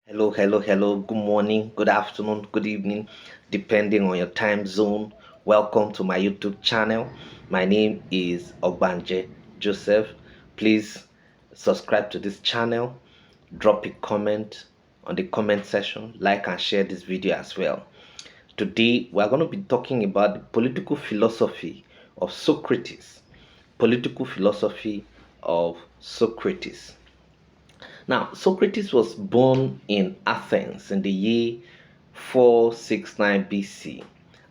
Hello, hello, hello. Good morning, good afternoon, good evening, depending on your time zone. Welcome to my YouTube channel. My name is Ogbanje Joseph. Please subscribe to this channel, drop a comment on the comment section, like and share this video as well. Today, we're going to be talking about the political philosophy of Socrates. Political philosophy of Socrates. Now, Socrates was born in Athens in the year 469 BC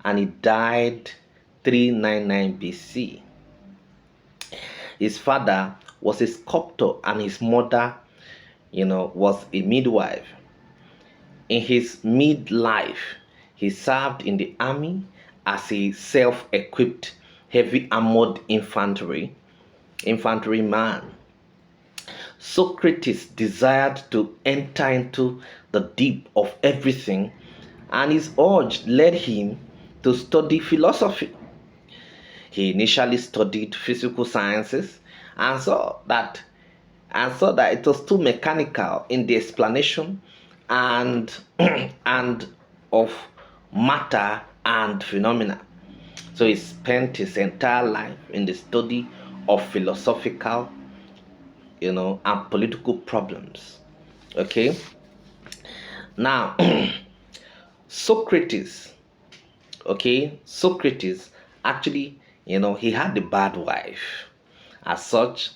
and he died 399 BC. His father was a sculptor and his mother, was a midwife. In his midlife, he served in the army as a self-equipped heavy armored infantryman. Socrates desired to enter into the deep of everything, and his urge led him to study philosophy. He initially studied physical sciences and saw that it was too mechanical in the explanation and and of matter and phenomena. So he spent his entire life in the study of philosophical and political problems. Okay. Now, Socrates, Socrates actually, he had a bad wife. As such,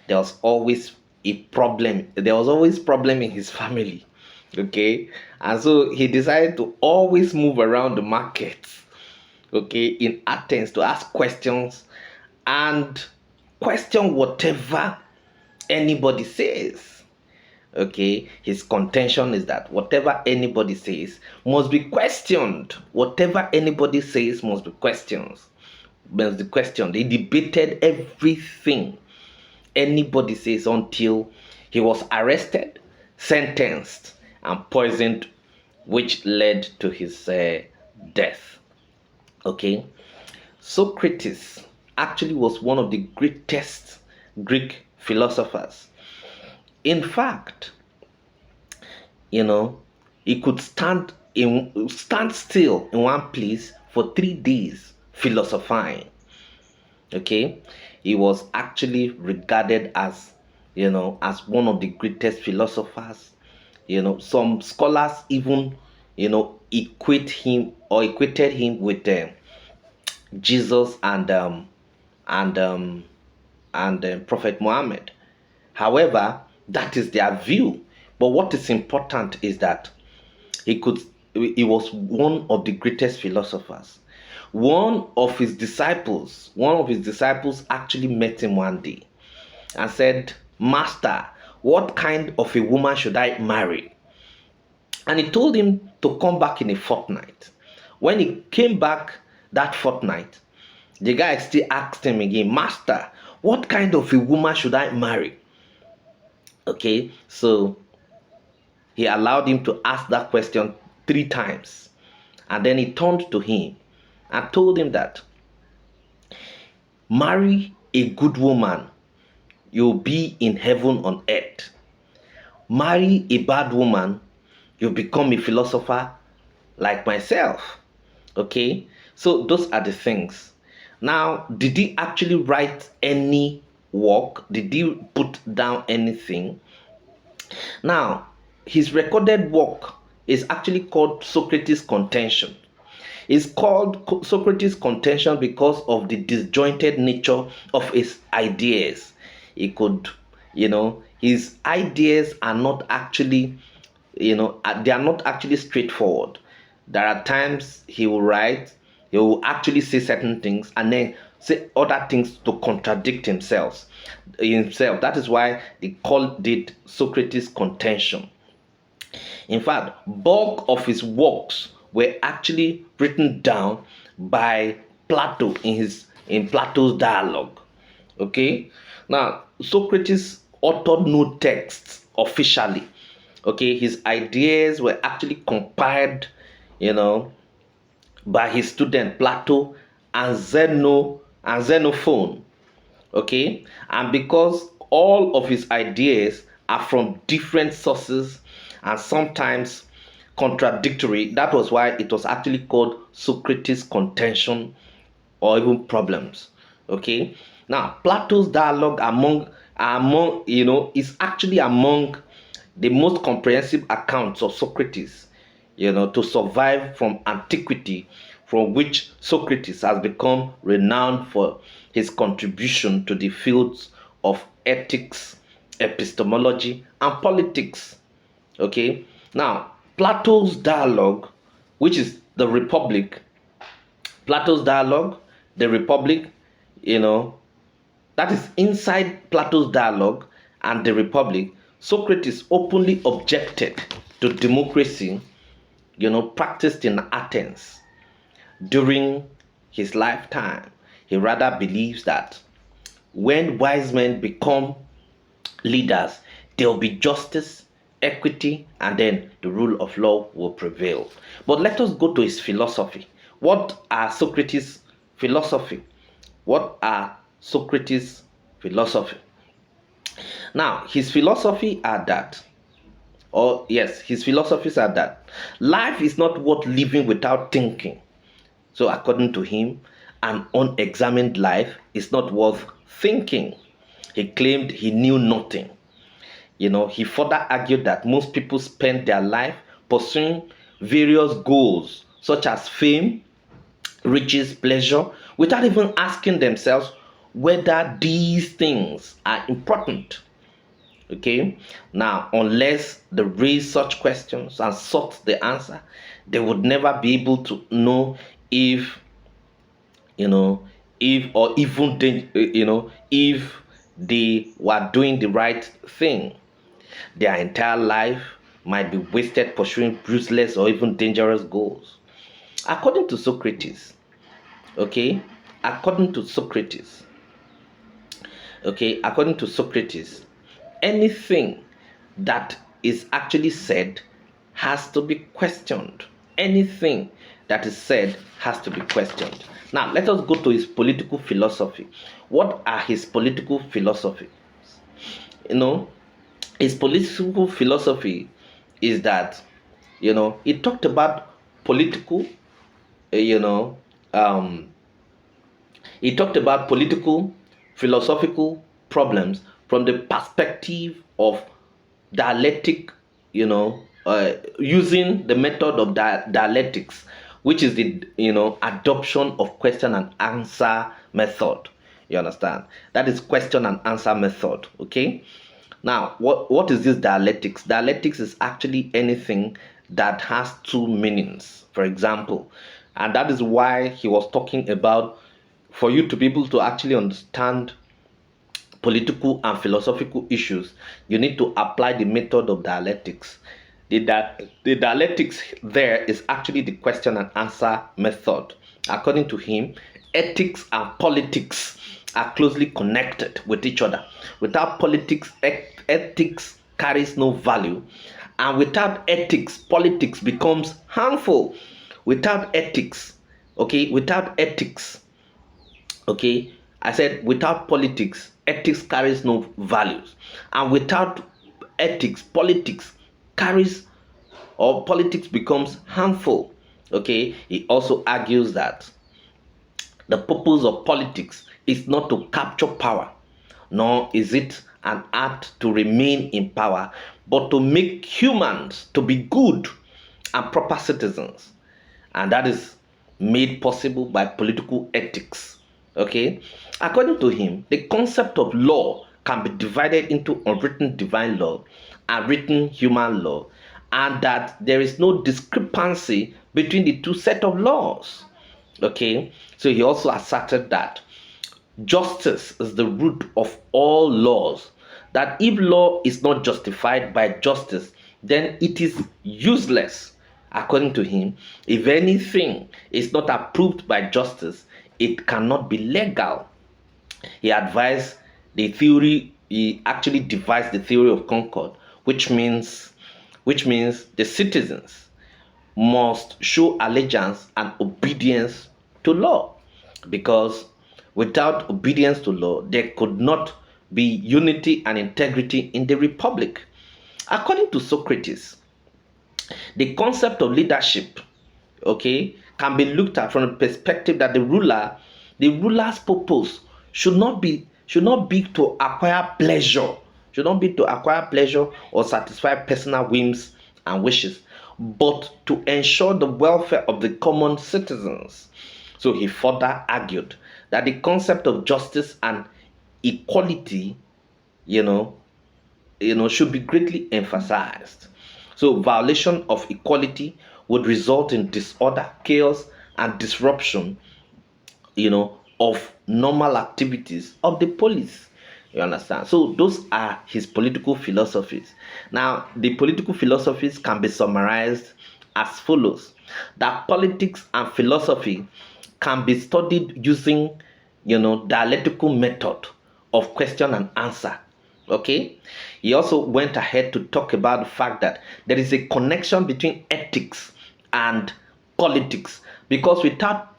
there was always a problem. There was always problem in his family. Okay. And so he decided to always move around the markets, in Athens to ask questions and question whatever anybody says. Okay, his contention is that whatever anybody says must be questioned. Whatever anybody says must be questioned. Must be questioned. He debated everything anybody says until he was arrested, sentenced, and poisoned, which led to his death. Okay, Socrates actually was one of the greatest Greek philosophers. In fact, he could stand still in one place for 3 days philosophizing. Okay, he was actually regarded as as one of the greatest philosophers. Some scholars even equated him with Jesus and um, and Prophet Muhammad. However, that is their view. But what is important is that he could he was one of the greatest philosophers. One of his disciples actually met him one day and said, "Master, what kind of a woman should I marry?" And he told him to come back in a fortnight. When he came back that fortnight, the guy still asked him again, "Master, what kind of a woman should I marry?" Okay, so he allowed him to ask that question 3 times. And then he turned to him and told him that marry a good woman, you'll be in heaven on earth. Marry a bad woman, you become a philosopher like myself. Okay, so those are the things. Now, did he actually write any work? Did he put down anything? Now, his recorded work is actually called Socrates' Contention. It's called Socrates' Contention because of the disjointed nature of his ideas. He could, his ideas are not actually, they are not actually straightforward. There are times he will actually say certain things and then say other things to contradict himself. That is why they called it Socrates' Contention. In fact, bulk of his works were actually written down by Plato in Plato's dialogue. Okay, now Socrates authored no texts officially. Okay, his ideas were actually compiled, you know, by his student Plato and Xenophon. Okay, and because all of his ideas are from different sources and sometimes contradictory. That was why it was actually called Socrates' contention or even problems. Okay. Now, Plato's dialogue is actually among the most comprehensive accounts of Socrates, to survive from antiquity, from which Socrates has become renowned for his contribution to the fields of ethics, epistemology, and politics. Okay. Now, Plato's dialogue, which is the Republic, Plato's dialogue, the Republic, you know, that is inside Plato's dialogue and the Republic, Socrates openly objected to democracy, practiced in Athens during his lifetime. He rather believes that when wise men become leaders, there will be justice, equity, and then the rule of law will prevail. But let us go to his philosophy. What are Socrates' philosophy? What are Socrates' philosophy? Now, his philosophy are that, or yes, his philosophies are that life is not worth living without thinking. So, according to him, an unexamined life is not worth thinking. He claimed he knew nothing. He further argued that most people spend their life pursuing various goals, such as fame, riches, pleasure, without even asking themselves whether these things are important. Okay, now, unless they raise such questions and sought the answer, they would never be able to know if, if or even, if they were doing the right thing. Their entire life might be wasted pursuing useless or even dangerous goals. According to Socrates, okay, according to Socrates, according to Socrates, anything that is actually said has to be questioned. Anything that is said has to be questioned. Now, let us go to his political philosophy. What are his political philosophies? His political philosophy is that, he talked about political, uh, you know, um, he talked about political, philosophical problems from the perspective of dialectic, using the method of dialectics, which is the, adoption of question and answer method. You understand? That is question and answer method. Okay. Now, what is this dialectics? Dialectics is actually anything that has two meanings, for example. And that is why he was talking about, for you to be able to actually understand political and philosophical issues, you need to apply the method of dialectics. The dialectics there is actually the question and answer method. According to him, ethics and politics are closely connected with each other. Without politics, ethics carries no value. And without ethics, politics becomes harmful. Without ethics, okay, I said without politics, ethics carries no values. And without ethics, politics becomes harmful. Okay, he also argues that the purpose of politics is not to capture power, nor is it an act to remain in power, but to make humans to be good and proper citizens. And that is made possible by political ethics. Okay? According to him, the concept of law can be divided into unwritten divine law and written human law, and that there is no discrepancy between the two set of laws. Okay? So he also asserted that justice is the root of all laws, that if law is not justified by justice, then it is useless. According to him, if anything is not approved by justice, it cannot be legal. He actually devised the theory of concord, which means the citizens must show allegiance and obedience to law, because without obedience to law, there could not be unity and integrity in the republic. According to Socrates, The concept of leadership, okay, can be looked at from the perspective that the ruler's purpose should not be to acquire pleasure, or satisfy personal whims and wishes, but to ensure the welfare of the common citizens. So he further argued that the concept of justice and equality, you know, should be greatly emphasized. So violation of equality would result in disorder, chaos, and disruption, of normal activities of the police. You understand? So those are his political philosophies. Now, the political philosophies can be summarized as follows: that politics and philosophy can be studied using, dialectical method of question and answer. Okay, he also went ahead to talk about the fact that there is a connection between ethics and politics, because without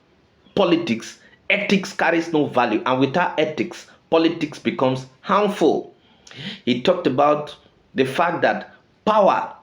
politics, ethics carries no value, and without ethics, politics becomes harmful. He talked about the fact that power,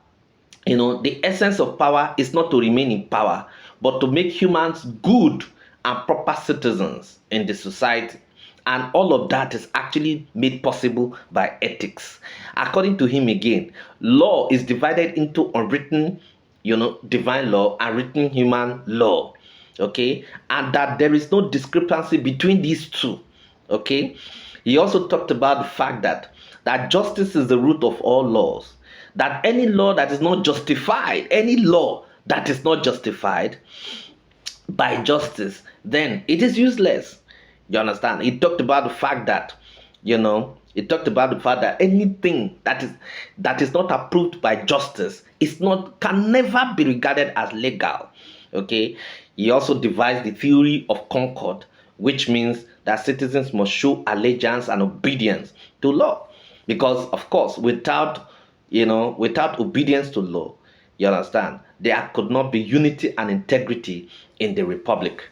the essence of power is not to remain in power, but to make humans good and proper citizens in the society. And all of that is actually made possible by ethics. According to him, again, law is divided into unwritten, divine law and written human law. Okay, and that there is no discrepancy between these two. Okay, he also talked about the fact that justice is the root of all laws. That any law that is not justified, by justice, then it is useless. You understand? He talked about the fact that anything that is not approved by justice can never be regarded as legal. Okay. He also devised the theory of concord, which means that citizens must show allegiance and obedience to law, because of course, without obedience to law, you understand, there could not be unity and integrity in the republic.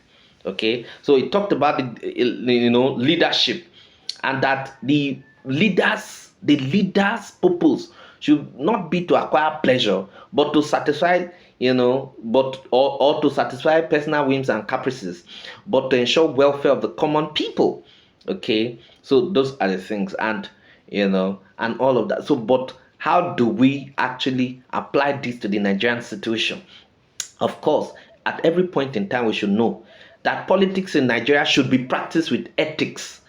Okay, so he talked about leadership, and that the leader's purpose should not be to acquire pleasure, but to satisfy, or to satisfy personal whims and caprices, but to ensure welfare of the common people. Okay, so those are the things, and all of that. So, but how do we actually apply this to the Nigerian situation? Of course, at every point in time, we should know that politics in Nigeria should be practiced with ethics.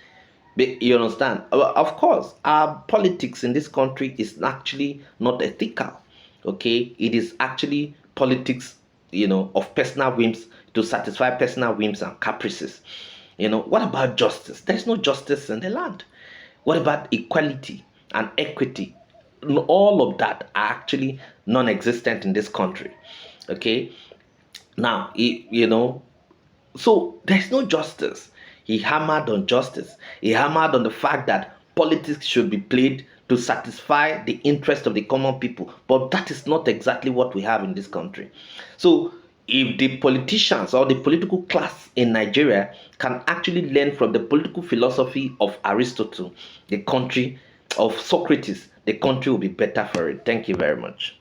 You understand? Of course, our politics in this country is actually not ethical. Okay, it is actually politics, of personal whims, to satisfy personal whims and caprices. What about justice? There's no justice in the land. What about equality and equity? All of that are actually non-existent in this country. Okay, now, so there's no justice. He hammered on justice. He hammered on the fact that politics should be played to satisfy the interest of the common people. But that is not exactly what we have in this country. So if the politicians or the political class in Nigeria can actually learn from the political philosophy of Aristotle, the country of Socrates, the country will be better for it. Thank you very much.